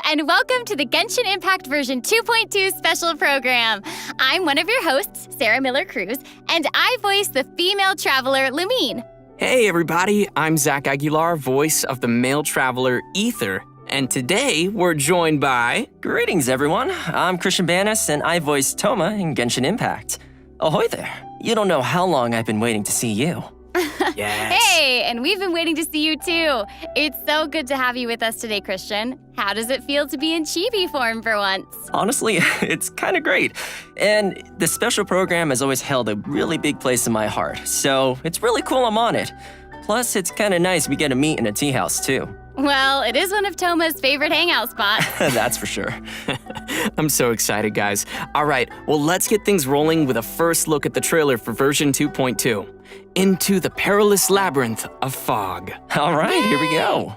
and welcome to the Genshin Impact version 2.2 special program. I'm one of your hosts, Sarah Miller-Cruz, and I voice the female traveler, Lumine. Hey everybody, I'm Zach Aguilar, voice of the male traveler, Ether, and today we're joined by... Greetings everyone, I'm Christian Banis, and I voice Toma in Genshin Impact. Ahoy there, you don't know how long I've been waiting to see you. Yes. Hey, and we've been waiting to see you too. It's so good to have you with us today, Christian. How does it feel to be in chibi form for once? Honestly, it's kind of great. And the special program has always held a really big place in my heart, so it's really cool I'm on it. Plus, it's kind of nice we get to meet in a tea house too. Well, it is one of Toma's favorite hangout spots. That's for sure. I'm so excited, guys. All right, well, let's get things rolling with a first look at the trailer for version 2.2. Into the Perilous Labyrinth of Fog. All right, Here we go.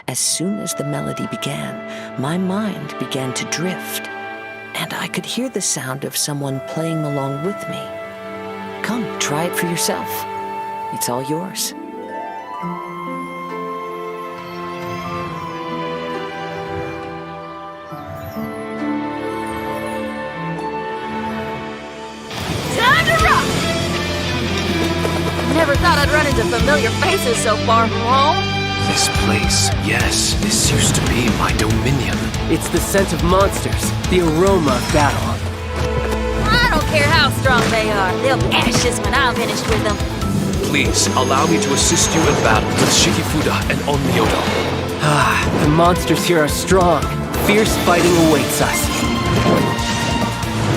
As soon as the melody began, my mind began to drift, and I could hear the sound of someone playing along with me. Come, try it for yourself. It's all yours. Time to rock! Never thought I'd run into familiar faces so far from home. This place, yes, this used to be my dominion. It's the scent of monsters, the aroma of battle. I don't care how strong they are. They'll be ashes when I'm finished with them. Please, allow me to assist you in battle with Shikifuda and Onmyoto. The monsters here are strong. Fierce fighting awaits us.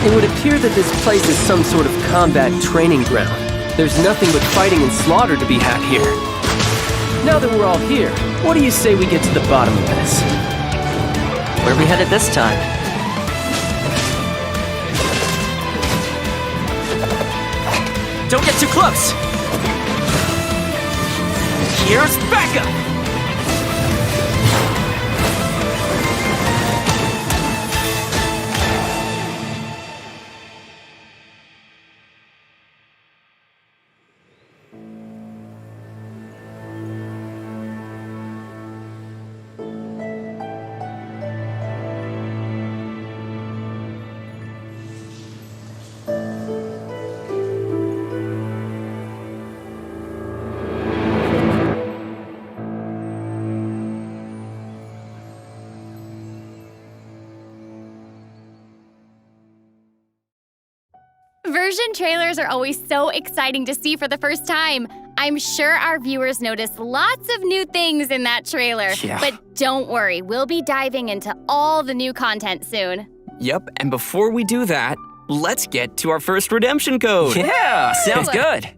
It would appear that this place is some sort of combat training ground. There's nothing but fighting and slaughter to be had here. Now that we're all here, what do you say we get to the bottom of this? Where are we headed this time? Don't get too close! Here's backup! Version trailers are always so exciting to see for the first time. I'm sure our viewers noticed lots of new things in that trailer. Yeah. But don't worry, we'll be diving into all the new content soon. Yep, and before we do that, let's get to our first redemption code. Yeah, sounds good.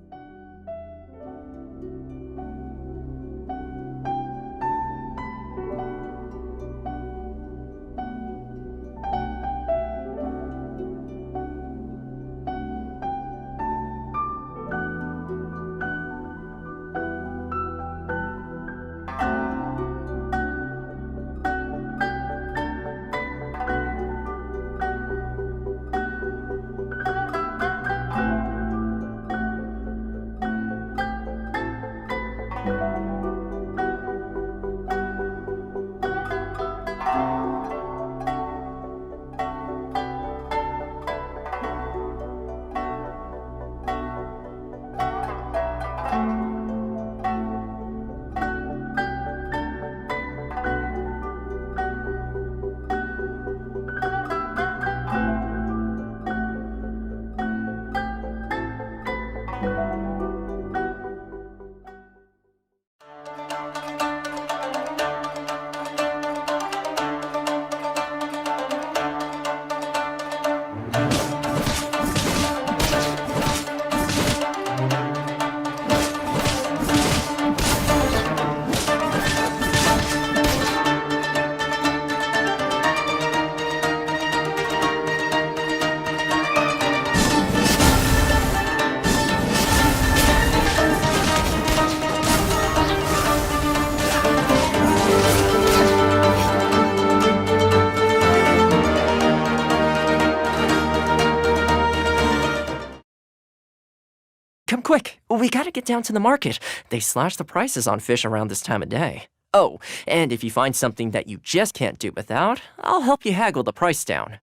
we gotta get down to the market. They slash the prices on fish around this time of day. Oh, and if you find something that you just can't do without, I'll help you haggle the price down.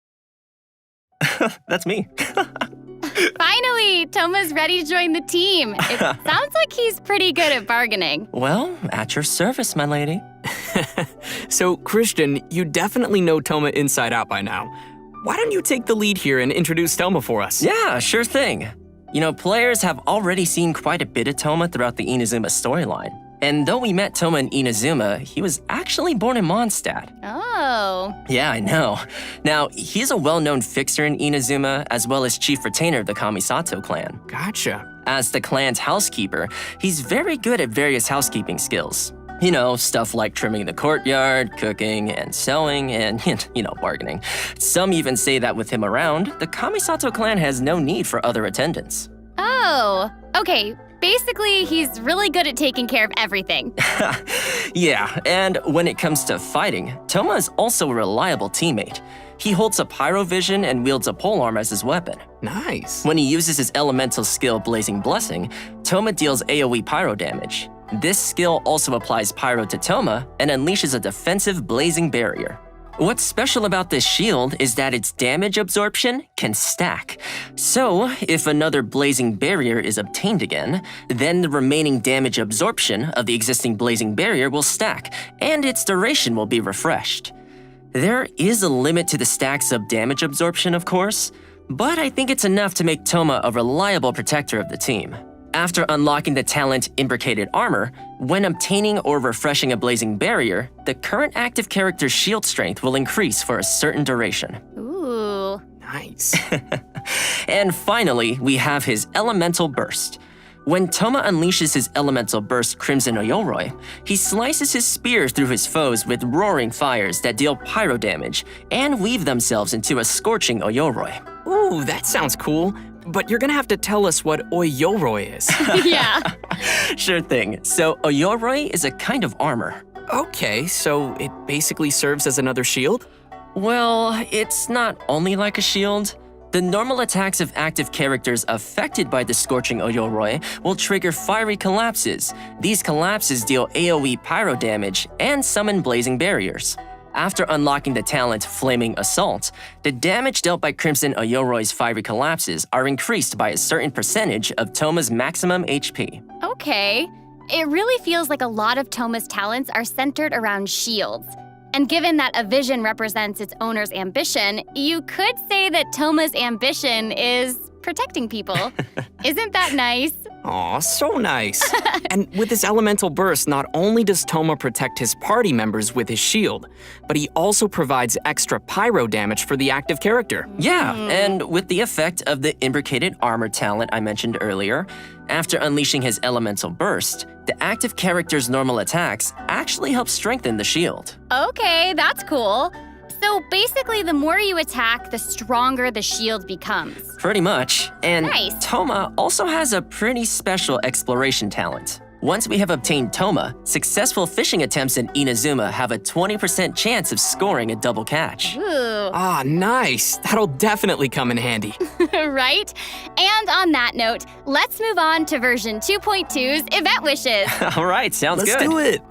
That's me. Finally, Toma's ready to join the team. It sounds like he's pretty good at bargaining. Well, at your service, my lady. So, Christian, you definitely know Toma inside out by now. Why don't you take the lead here and introduce Toma for us? Yeah, sure thing. You know, players have already seen quite a bit of Toma throughout the Inazuma storyline. And though we met Toma in Inazuma, he was actually born in Mondstadt. Oh. Yeah, I know. Now, he's a well-known fixer in Inazuma, as well as chief retainer of the Kamisato clan. Gotcha. As the clan's housekeeper, he's very good at various housekeeping skills. You know, stuff like trimming the courtyard, cooking, and sewing, and, bargaining. Some even say that with him around, the Kamisato clan has no need for other attendants. Oh. Okay. Basically, he's really good at taking care of everything. Yeah, and when it comes to fighting, Toma is also a reliable teammate. He holds a pyrovision and wields a polearm as his weapon. Nice. When he uses his elemental skill Blazing Blessing, Toma deals AoE pyro damage. This skill also applies pyro to Toma and unleashes a defensive blazing barrier. What's special about this shield is that its damage absorption can stack. So, if another blazing barrier is obtained again, then the remaining damage absorption of the existing blazing barrier will stack, and its duration will be refreshed. There is a limit to the stacks of damage absorption, of course, but I think it's enough to make Toma a reliable protector of the team. After unlocking the talent Imbricated Armor, when obtaining or refreshing a blazing barrier, the current active character's shield strength will increase for a certain duration. Ooh. Nice. And finally, we have his Elemental Burst. When Toma unleashes his Elemental Burst Crimson Oyoroi, he slices his spear through his foes with roaring fires that deal pyro damage and weave themselves into a scorching Oyoroi. Ooh, that sounds cool. But you're gonna have to tell us what Oyoroi is. Yeah. Sure thing. So Oyoroi is a kind of armor. Okay, so it basically serves as another shield? Well, it's not only like a shield. The normal attacks of active characters affected by the Scorching Oyoroi will trigger fiery collapses. These collapses deal AoE pyro damage and summon blazing barriers. After unlocking the talent Flaming Assault, the damage dealt by Crimson Oyoroi's fiery collapses are increased by a certain percentage of Toma's maximum HP. Okay. It really feels like a lot of Toma's talents are centered around shields. And given that a vision represents its owner's ambition, you could say that Toma's ambition is protecting people. Isn't that nice? Aw, so nice. And with his elemental burst, not only does Toma protect his party members with his shield, but he also provides extra pyro damage for the active character. Yeah, and with the effect of the Imbricated Armor talent I mentioned earlier, after unleashing his elemental burst, the active character's normal attacks actually help strengthen the shield. Okay, that's cool. So basically, the more you attack, the stronger the shield becomes. Pretty much. And Nice. Toma also has a pretty special exploration talent. Once we have obtained Toma, successful fishing attempts in Inazuma have a 20% chance of scoring a double catch. Ooh, Ah, nice. That'll definitely come in handy. right? And on that note, let's move on to version 2.2's event wishes. All right, sounds Let's good. do it.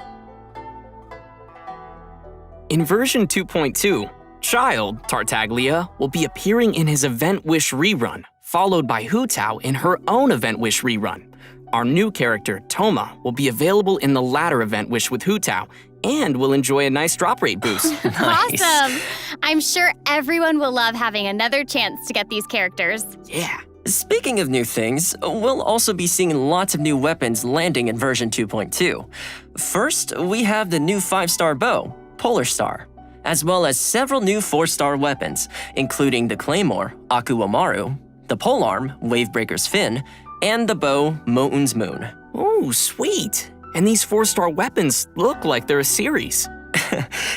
In version 2.2, Child, Tartaglia, will be appearing in his Event Wish rerun, followed by Hu Tao in her own Event Wish rerun. Our new character, Toma, will be available in the latter Event Wish with Hu Tao, and will enjoy a nice drop rate boost. Nice. Awesome! I'm sure everyone will love having another chance to get these characters. Yeah. Speaking of new things, we'll also be seeing lots of new weapons landing in version 2.2. First, we have the new 5-star bow, Polar Star, as well as several new 4-star weapons, including the Claymore, Akuomaru, the Polearm, Wavebreaker's Fin, and the bow, Mountain's Moon. Oh, sweet. And these 4-star weapons look like they're a series.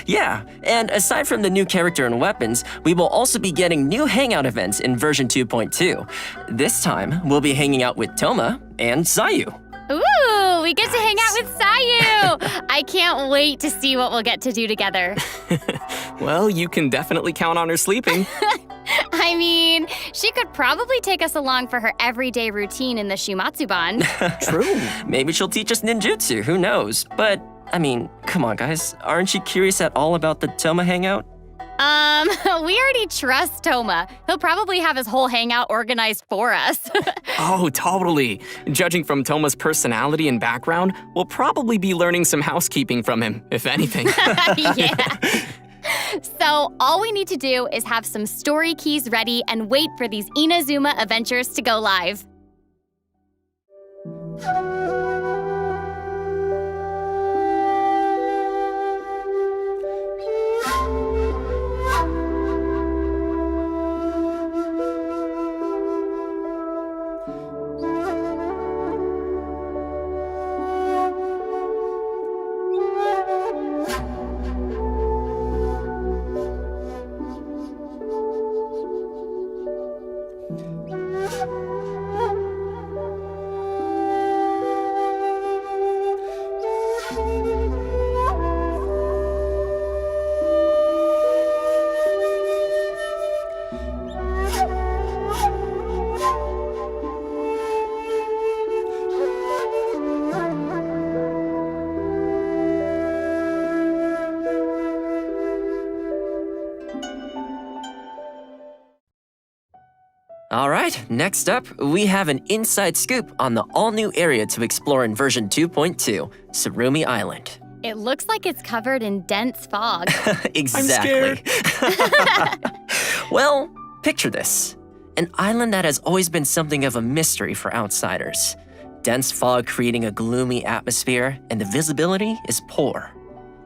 Yeah, and aside from the new character and weapons, we will also be getting new hangout events in version 2.2. This time, we'll be hanging out with Toma and Sayu. Ooh, we get to hang out with Sayu! I can't wait to see what we'll get to do together. Well, you can definitely count on her sleeping. I I mean, she could probably take us along for her everyday routine in the Shumatsuban. True. Maybe she'll teach us ninjutsu, who knows? But, I mean, come on, guys. Aren't you curious at all about the Toma hangout? We already trust Toma. He'll probably have his whole hangout organized for us. Oh, totally. Judging from Toma's personality and background, we'll probably be learning some housekeeping from him, if anything. Yeah. So all we need to do is have some story keys ready and wait for these Inazuma adventures to go live. All right, next up, we have an inside scoop on the all-new area to explore in version 2.2, Surumi Island. It looks like it's covered in dense fog. Exactly. I'm scared. Well, picture this. An island that has always been something of a mystery for outsiders. Dense fog creating a gloomy atmosphere, and the visibility is poor.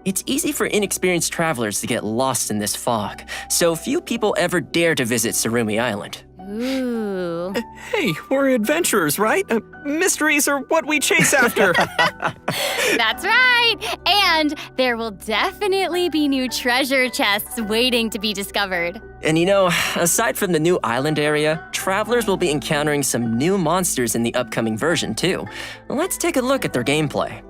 It's easy for inexperienced travelers to get lost in this fog, so few people ever dare to visit Surumi Island. Ooh. Hey, we're adventurers, right? Mysteries are what we chase after. That's right. And there will definitely be new treasure chests waiting to be discovered. And you know, aside from the new island area, travelers will be encountering some new monsters in the upcoming version too. Let's take a look at their gameplay.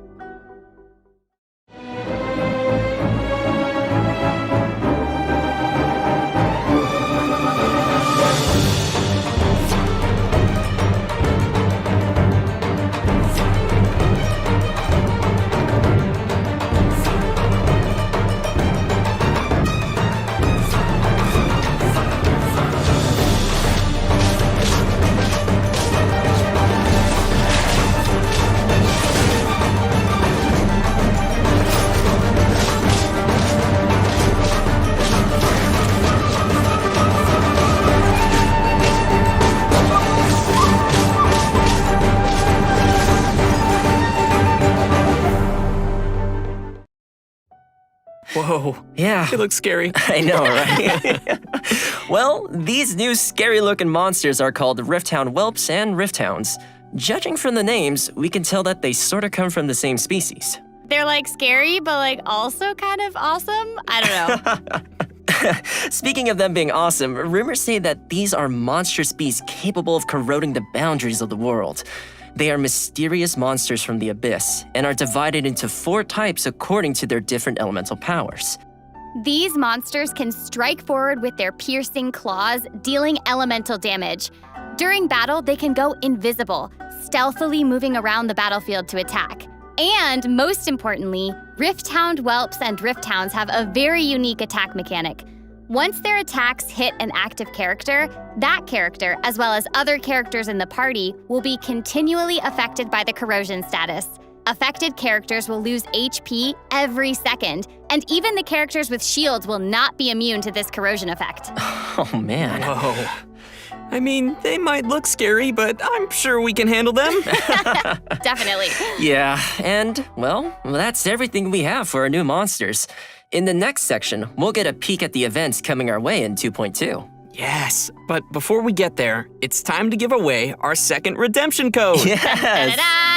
Whoa. Yeah. It looks scary. I know, right? Well, these new scary-looking monsters are called Rifthound Whelps and Rifthounds. Judging from the names, we can tell that they sort of come from the same species. They're like scary, but like also kind of awesome. I don't know. Speaking of them being awesome, rumors say that these are monstrous beasts capable of corroding the boundaries of the world. They are mysterious monsters from the abyss and are divided into 4 types according to their different elemental powers. These monsters can strike forward with their piercing claws, dealing elemental damage. During battle, they can go invisible, stealthily moving around the battlefield to attack. And most importantly, Rifthound Whelps and Rifthounds have a very unique attack mechanic. Once their attacks hit an active character, that character, as well as other characters in the party, will be continually affected by the corrosion status. Affected characters will lose HP every second, and even the characters with shields will not be immune to this corrosion effect. Oh man. Whoa. I mean, they might look scary, but I'm sure we can handle them. Definitely. Yeah, and, well, that's everything we have for our new monsters. In the next section, we'll get a peek at the events coming our way in 2.2. Yes, but before we get there, it's time to give away our second redemption code. Yes! Da-da-da!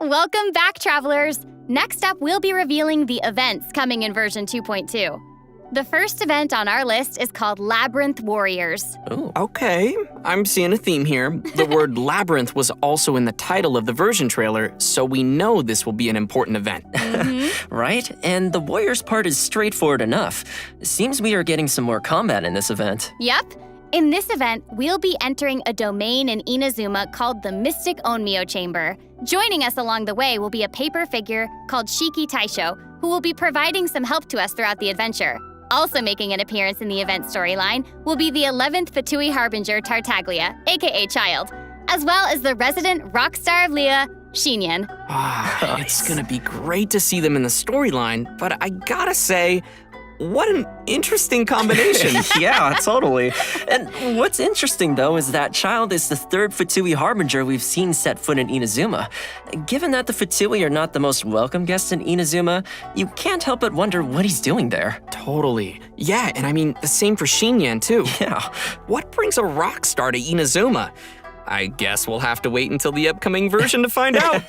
Welcome back, travelers! Next up, we'll be revealing the events coming in version 2.2. The first event on our list is called Labyrinth Warriors. Ooh. Okay, I'm seeing a theme here. The word labyrinth was also in the title of the version trailer, so we know this will be an important event. Right? And the Warriors part is straightforward enough. Seems we are getting some more combat in this event. Yep. In this event, we'll be entering a domain in Inazuma called the Mystic Onmyo Chamber. Joining us along the way will be a paper figure called Shiki Taisho, who will be providing some help to us throughout the adventure. Also making an appearance in the event storyline will be the 11th Fatui Harbinger Tartaglia, aka Child, as well as the resident rock star of Lea, Xinyan. It's gonna be great to see them in the storyline, but I gotta say, what an interesting combination. Yeah, totally. And what's interesting, though, is that Child is the third Fatui Harbinger we've seen set foot in Inazuma. Given that the Fatui are not the most welcome guests in Inazuma, you can't help but wonder what he's doing there. Totally. Yeah, and I mean, the same for Xinyan, too. Yeah. What brings a rock star to Inazuma? I guess we'll have to wait until the upcoming version to find out.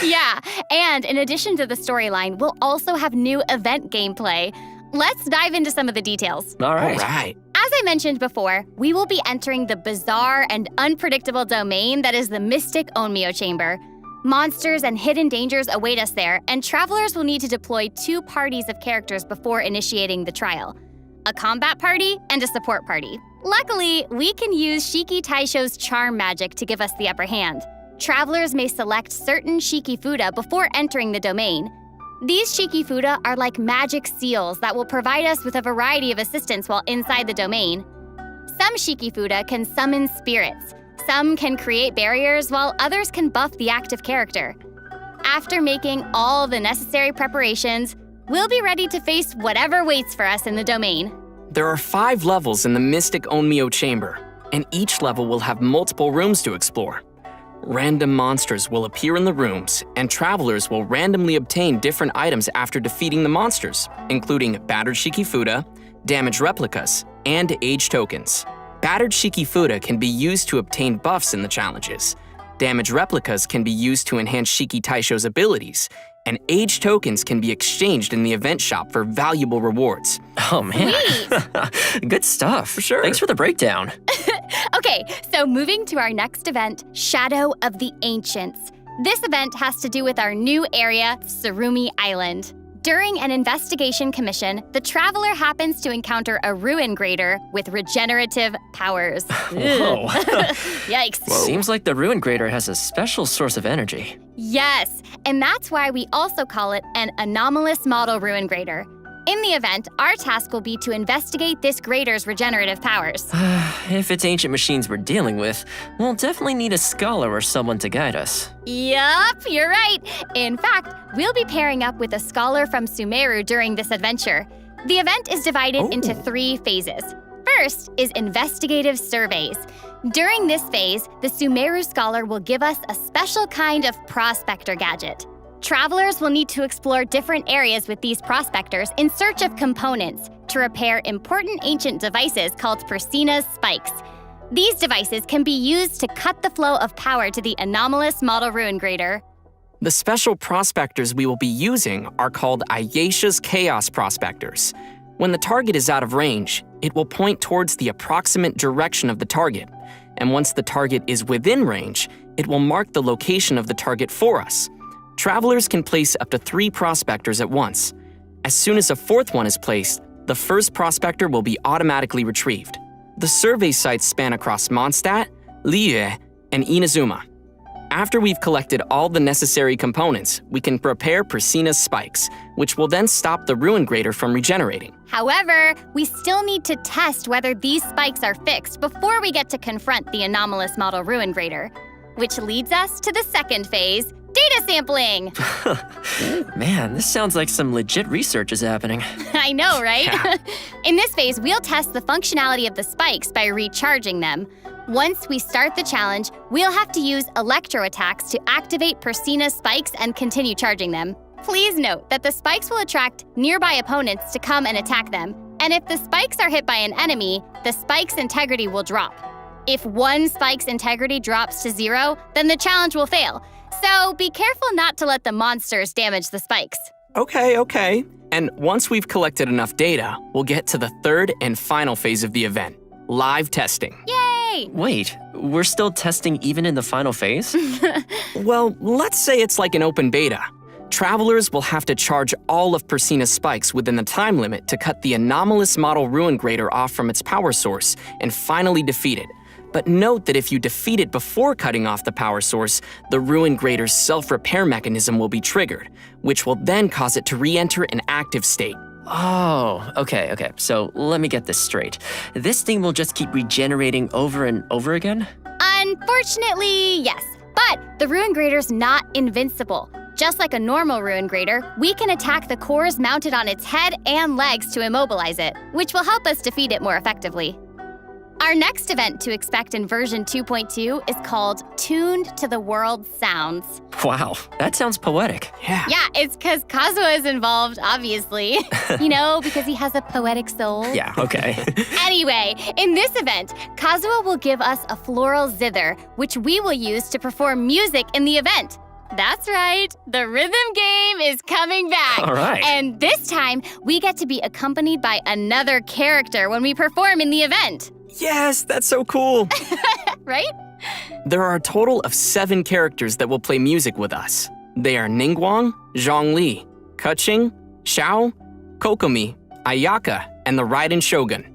Yeah, and in addition to the storyline, we'll also have new event gameplay. Let's dive into some of the details. All right. All right. As I mentioned before, we will be entering the bizarre and unpredictable domain that is the Mystic Onmyo Chamber. Monsters and hidden dangers await us there, and travelers will need to deploy 2 parties of characters before initiating the trial: a combat party and a support party. Luckily, we can use Shiki Taisho's charm magic to give us the upper hand. Travelers may select certain Shiki Fuda before entering the domain. These Shiki Fuda are like magic seals that will provide us with a variety of assistance while inside the domain. Some Shiki Fuda can summon spirits. Some can create barriers, while others can buff the active character. After making all the necessary preparations, we'll be ready to face whatever waits for us in the domain. There are 5 levels in the Mystic Onmyo Chamber, and each level will have multiple rooms to explore. Random monsters will appear in the rooms, and travelers will randomly obtain different items after defeating the monsters, including battered Shiki Fuda, damaged replicas, and age tokens. Battered Shiki Fuda can be used to obtain buffs in the challenges. Damaged replicas can be used to enhance Shiki Taisho's abilities, and age tokens can be exchanged in the event shop for valuable rewards. Oh, man. Good stuff. For sure. Thanks for the breakdown. Okay, so moving to our next event, Shadow of the Ancients. This event has to do with our new area, Tsurumi Island. During an investigation commission, the traveler happens to encounter a ruin grader with regenerative powers. Whoa. Yikes. Seems like the Ruin Grader has a special source of energy. Yes, and that's why we also call it an anomalous model ruin grader. In the event, our task will be to investigate this grader's regenerative powers. If it's ancient machines we're dealing with, we'll definitely need a scholar or someone to guide us. Yup, you're right. In fact, we'll be pairing up with a scholar from Sumeru during this adventure. The event is divided into 3 phases. First is investigative surveys. During this phase, the Sumeru scholar will give us a special kind of prospector gadget. Travelers will need to explore different areas with these prospectors in search of components to repair important ancient devices called Persina's spikes. These devices can be used to cut the flow of power to the anomalous model ruin grader. The special prospectors we will be using are called Ayesha's Chaos Prospectors. When the target is out of range, it will point towards the approximate direction of the target. And once the target is within range, it will mark the location of the target for us. Travelers can place up to 3 prospectors at once. As soon as a 4th one is placed, the first prospector will be automatically retrieved. The survey sites span across Mondstadt, Liyue, and Inazuma. After we've collected all the necessary components, we can prepare Persina's spikes, which will then stop the ruin grader from regenerating. However, we still need to test whether these spikes are fixed before we get to confront the anomalous model ruin grader. Which leads us to the second phase, data sampling. Man, this sounds like some legit research is happening. I know, right? Yeah. In this phase, we'll test the functionality of the spikes by recharging them. Once we start the challenge, we'll have to use electro attacks to activate Persina's spikes and continue charging them. Please note that the spikes will attract nearby opponents to come and attack them, and if the spikes are hit by an enemy, the spike's integrity will drop. If one spike's integrity drops to 0, then the challenge will fail. So be careful not to let the monsters damage the spikes. Okay. And once we've collected enough data, we'll get to the third and final phase of the event, live testing. Yay! Wait, we're still testing even in the final phase? Well, let's say it's like an open beta. Travelers will have to charge all of Persina's spikes within the time limit to cut the anomalous model Ruin Grader off from its power source and finally defeat it. But note that if you defeat it before cutting off the power source, the Ruin Grader's self-repair mechanism will be triggered, which will then cause it to re-enter an active state. Oh, okay. So let me get this straight. This thing will just keep regenerating over and over again? Unfortunately, yes. But the Ruin Grader's not invincible. Just like a normal Ruin Grader, we can attack the cores mounted on its head and legs to immobilize it, which will help us defeat it more effectively. Our next event to expect in version 2.2 is called Tuned to the World Sounds. Wow, that sounds poetic. Yeah. Yeah, it's because Kazuha is involved, obviously. Because he has a poetic soul. Yeah, okay. Anyway, in this event, Kazuha will give us a floral zither, which we will use to perform music in the event. That's right, the rhythm game is coming back. All right. And this time, we get to be accompanied by another character when we perform in the event. Yes, that's so cool. Right? There are a total of 7 characters that will play music with us. They are Ningguang, Zhongli, Keqing, Xiao, Kokomi, Ayaka, and the Raiden Shogun.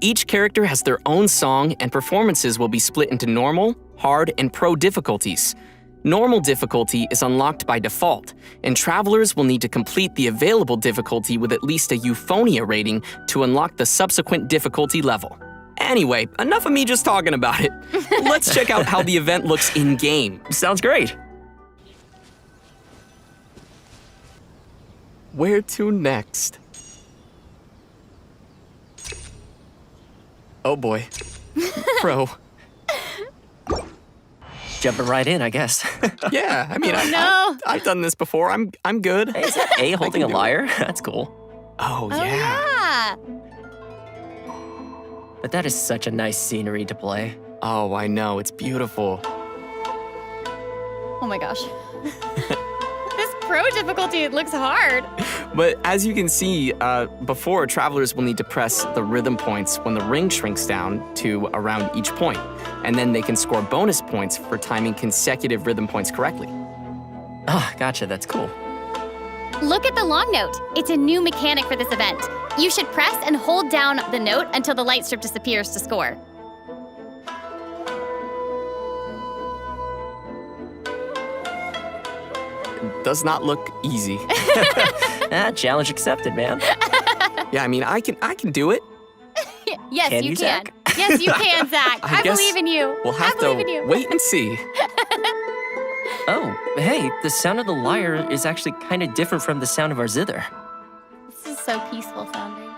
Each character has their own song, and performances will be split into normal, hard, and pro difficulties. Normal difficulty is unlocked by default, and travelers will need to complete the available difficulty with at least a Euphonia rating to unlock the subsequent difficulty level. Anyway, enough of me just talking about it. Let's check out how the event looks in-game. Sounds great. Where to next? Oh boy. Pro. Jumping right in, I guess. Yeah, I mean, no. I've done this before. I'm good. Hey, is that A holding a do it. lyre? That's cool. Oh, Oh, yeah. yeah. But that is such a nice scenery to play. Oh, I know. It's beautiful. Oh my gosh. This pro difficulty, it looks hard. But as you can see, before, travelers will need to press the rhythm points when the ring shrinks down to around each point. And then they can score bonus points for timing consecutive rhythm points correctly. Ah, gotcha, that's cool. Look at the long note. It's a new mechanic for this event. You should press and hold down the note until the light strip disappears to score. Does not look easy. Challenge accepted, man. Yeah, I mean, I can do it. Yes, Can you you, can. Zach? Yes, you can, Zach. I I guess believe in you. We'll have I believe in to you. wait and see. Oh, hey, the sound of the lyre is actually kind of different from the sound of our zither. This is so peaceful sounding.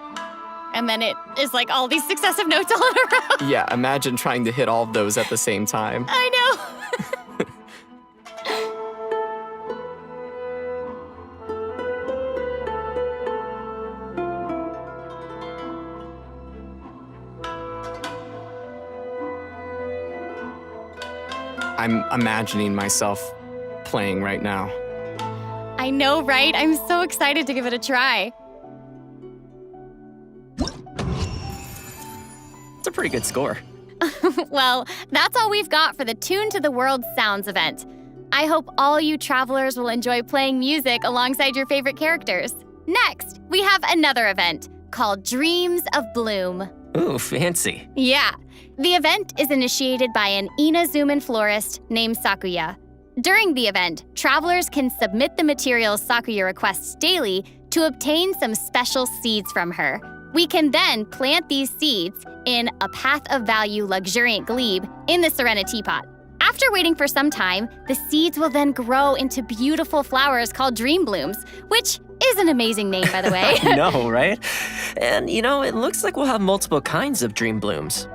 And then it is like all these successive notes all in a row. Yeah, imagine trying to hit all of those at the same time. I know. I'm imagining myself playing right now. I know, right? I'm so excited to give it a try. It's a pretty good score. Well, that's all we've got for the Tune to the World Sounds event. I hope all you travelers will enjoy playing music alongside your favorite characters. Next, we have another event called Dreams of Bloom. Ooh, fancy. Yeah. The event is initiated by an Inazuman florist named Sakuya. During the event, travelers can submit the materials Sakuya requests daily to obtain some special seeds from her. We can then plant these seeds in a Path of Value luxuriant glebe in the Serena teapot. After waiting for some time, the seeds will then grow into beautiful flowers called dream blooms, which is an amazing name, by the way. I know, right? And it looks like we'll have multiple kinds of dream blooms.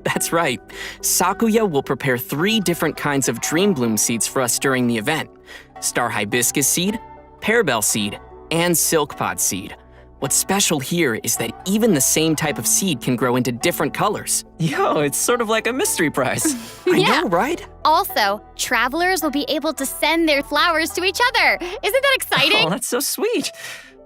That's right. Sakuya will prepare 3 different kinds of dream bloom seeds for us during the event. Star hibiscus seed, pearbell seed, and silk pod seed. What's special here is that even the same type of seed can grow into different colors. Yo, it's sort of like a mystery prize. I Yeah. know, right? Also, travelers will be able to send their flowers to each other. Isn't that exciting? Oh, that's so sweet.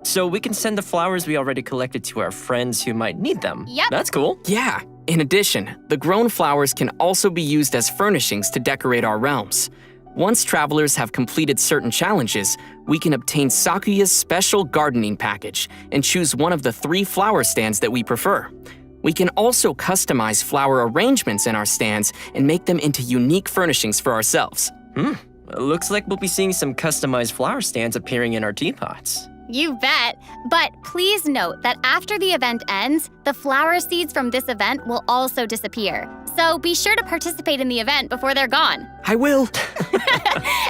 So we can send the flowers we already collected to our friends who might need them. Yep. That's cool. Yeah. In addition, the grown flowers can also be used as furnishings to decorate our realms. Once travelers have completed certain challenges, we can obtain Sakuya's special gardening package and choose one of the 3 flower stands that we prefer. We can also customize flower arrangements in our stands and make them into unique furnishings for ourselves. Looks like we'll be seeing some customized flower stands appearing in our teapots. You bet. But please note that after the event ends, the flower seeds from this event will also disappear. So be sure to participate in the event before they're gone. I will.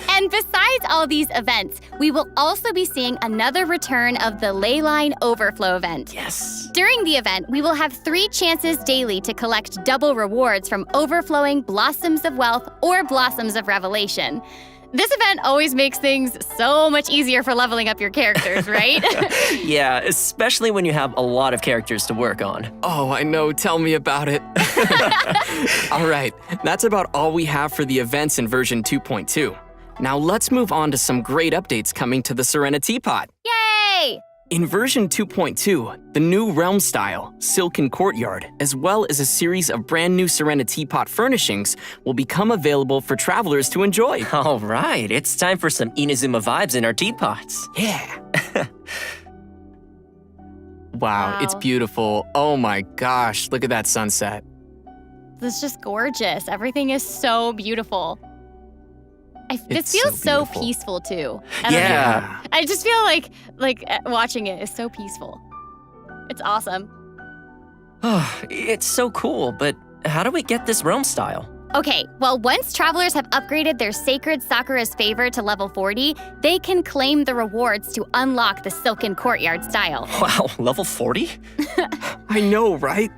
And besides all these events, we will also be seeing another return of the Ley Line Overflow event. Yes. During the event, we will have 3 chances daily to collect double rewards from overflowing Blossoms of Wealth or Blossoms of Revelation. This event always makes things so much easier for leveling up your characters, right? Yeah, especially when you have a lot of characters to work on. Oh, I know. Tell me about it. All right, that's about all we have for the events in version 2.2. Now let's move on to some great updates coming to the Serenity Pot. Yay! In version 2.2, the new realm style, Silken Courtyard, as well as a series of brand new Serenity Pot furnishings will become available for travelers to enjoy. All right, it's time for some Inazuma vibes in our teapots. Yeah. Wow, it's Wow. beautiful. Oh my gosh, look at that sunset. This is just gorgeous. Everything is so beautiful. This It's feels so so beautiful. peaceful too. I don't know. Yeah. I just feel like watching it is so peaceful. It's awesome. It's so cool, but how do we get this realm style? Okay, well, once travelers have upgraded their Sacred Sakura's Favor to level 40, they can claim the rewards to unlock the Silken Courtyard style. Wow, level 40? I know, right?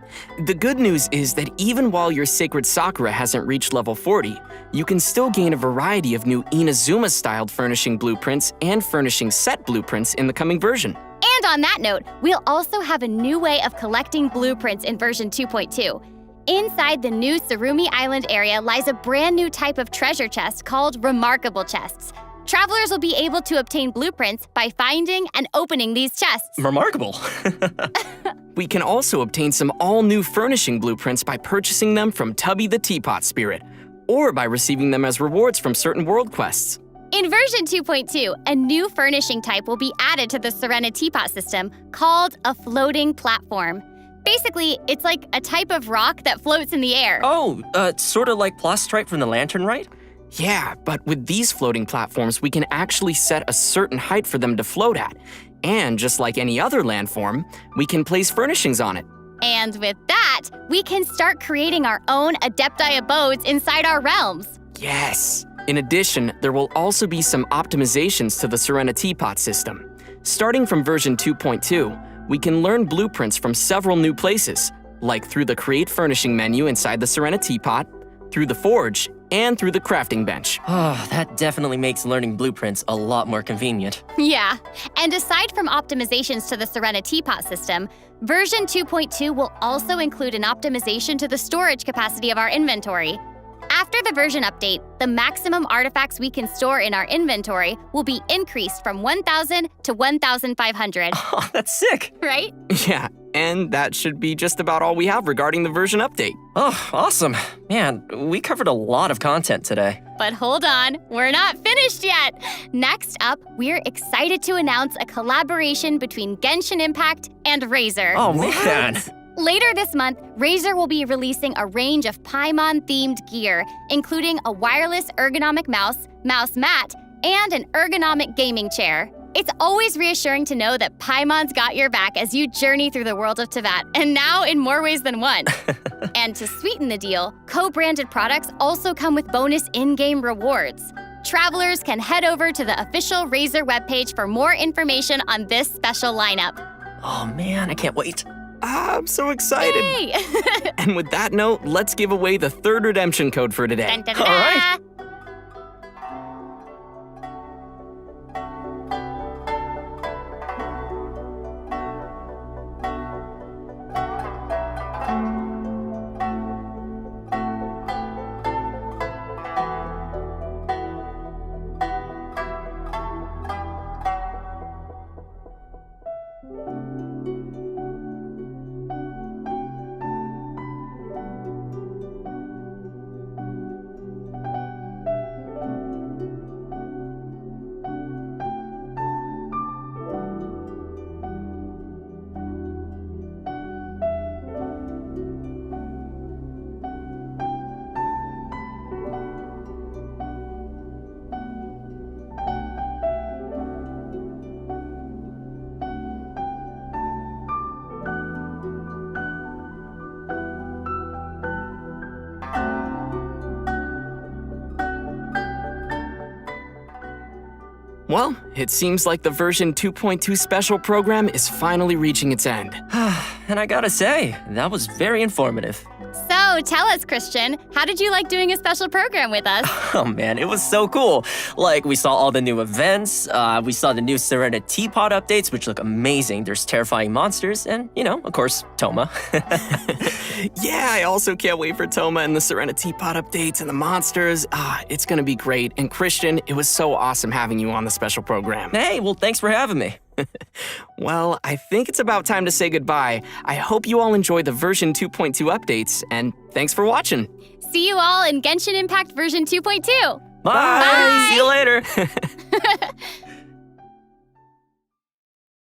The good news is that even while your Sacred Sakura hasn't reached level 40, you can still gain a variety of new Inazuma-styled furnishing blueprints and furnishing set blueprints in the coming version. And on that note, we'll also have a new way of collecting blueprints in version 2.2. Inside the new Surumi Island area lies a brand new type of treasure chest called Remarkable Chests. Travelers will be able to obtain blueprints by finding and opening these chests. Remarkable. We can also obtain some all-new furnishing blueprints by purchasing them from Tubby the Teapot Spirit, or by receiving them as rewards from certain world quests. In version 2.2, a new furnishing type will be added to the Serenity Teapot system called a floating platform. Basically, it's like a type of rock that floats in the air. Oh, sort of like Plastripe from the Lantern, right? Yeah, but with these floating platforms, we can actually set a certain height for them to float at. And just like any other landform, we can place furnishings on it. And with that, we can start creating our own Adepti abodes inside our realms. Yes! In addition, there will also be some optimizations to the Serenity Pot system. Starting from version 2.2, we can learn blueprints from several new places, like through the Create Furnishing menu inside the Serenity Pot, through the Forge, and through the Crafting Bench. Oh, that definitely makes learning blueprints a lot more convenient. Yeah, and aside from optimizations to the Serenity Pot system, version 2.2 will also include an optimization to the storage capacity of our inventory. After the version update, the maximum artifacts we can store in our inventory will be increased from 1,000 to 1,500, Oh, that's sick. right? Yeah, and that should be just about all we have regarding the version update. Oh, awesome. Man, we covered a lot of content today. But hold on, we're not finished yet. Next up, we're excited to announce a collaboration between Genshin Impact and Razer. Oh, man. Later this month, Razer will be releasing a range of Paimon-themed gear, including a wireless ergonomic mouse, mouse mat, and an ergonomic gaming chair. It's always reassuring to know that Paimon's got your back as you journey through the world of Teyvat, and now in more ways than one. And to sweeten the deal, co-branded products also come with bonus in-game rewards. Travelers can head over to the official Razer webpage for more information on this special lineup. Oh, man, I can't wait. I'm so excited. Yay! And with that note, let's give away the third redemption code for today. Dun, dun, All right. dun. Well, it seems like the version 2.2 special program is finally reaching its end. And I gotta say, that was very informative. So, tell us, Christian, how did you like doing a special program with us? Oh man, it was so cool. Like, we saw all the new events, we saw the new Serena Teapot updates, which look amazing. There's terrifying monsters, and, of course, Toma. Yeah, I also can't wait for Toma and the Serena Teapot updates and the monsters. It's gonna be great. And Christian, it was so awesome having you on the special program. Hey, well, thanks for having me. Well, I think it's about time to say goodbye. I hope you all enjoy the version 2.2 updates, and thanks for watching. See you all in Genshin Impact version 2.2. Bye! See you later!